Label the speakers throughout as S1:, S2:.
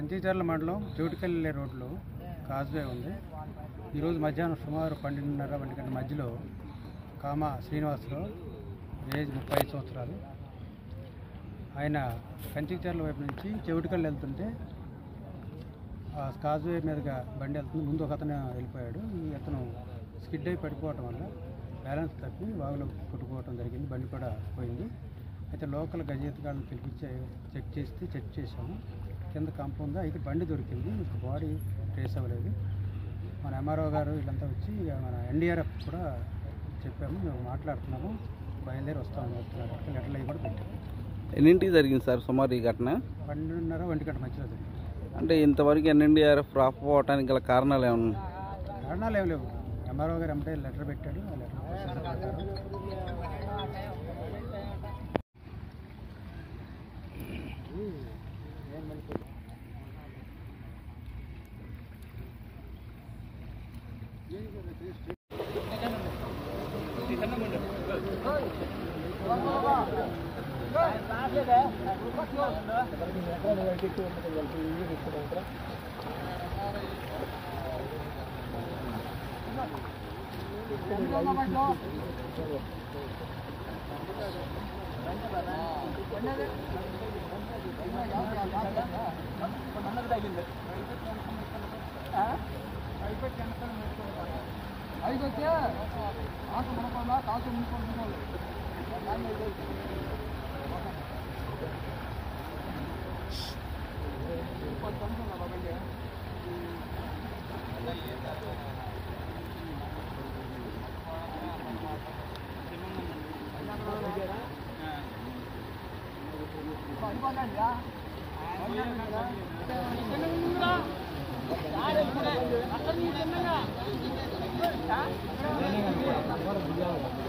S1: కంచిచర్ల మండలం చెవిటికెళ్ళే రోడ్లో కాజ్వే ఉంది. ఈరోజు మధ్యాహ్నం సుమారు 12:30 గంటల మధ్యలో కామ శ్రీనివాసరావు, ఏజ్ 35 సంవత్సరాలు, ఆయన కంచిచర్ల వైపు నుంచి చెవిటికెళ్ళి వెళ్తుంటే ఆ కాజ్వే మీదుగా బండి వెళ్తుంది. ముందు ఒక అతను వెళ్ళిపోయాడు. ఈ అతను స్కిడ్ అయి పడిపోవటం వల్ల బ్యాలెన్స్ తప్పి వాగులో కొట్టుకోవడం జరిగింది. బండి కూడా పోయింది. అయితే లోకల్ గజేతగాళ్ళని పిలిపించి చెక్ చేసాము. కింద కాంపౌండ్ అయితే బండి దొరికింది. బాడీ ట్రేస్ అవ్వలేదు. మన ఎంఆర్ఓ గారు వీళ్ళంతా వచ్చి మన ఎన్డీఆర్ఎఫ్ కూడా చెప్పాము. మేము మాట్లాడుతున్నాము, బయలుదేరి వస్తామని చెప్తున్నారు. లెటర్లు అవి కూడా పెట్టాము.
S2: ఎన్నింటికి జరిగింది సార్ సుమారు ఈ ఘటన?
S1: 12:30 1 గంట మధ్యలో జరిగింది.
S2: అంటే ఇంతవరకు ఎన్డీఆర్ఎఫ్ రాకపోవటానికి గల కారణాలు ఏమన్నా?
S1: కారణాలు ఏం లేవు. ఎంఆర్ఓ గారు ఎంటే లెటర్ పెట్టాడు. ఆ లెటర్ ప్రకారం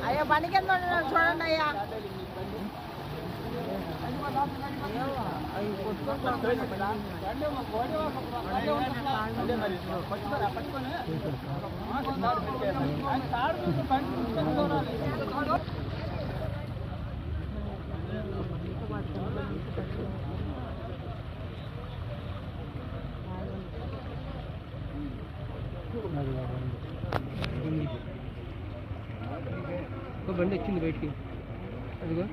S3: అయ్యా బండి కింద చూడండి అయ్యా.
S1: బండి వచ్చింది బయటికి. అదిగో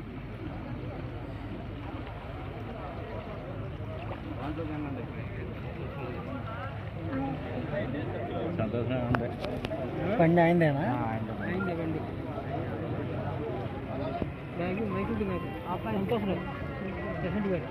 S1: బండి అయిందేనా? అయిందే బండి. బ్యాగ్ మైకు తిన్నారు సంతోషం డెఫినెట్ గారు.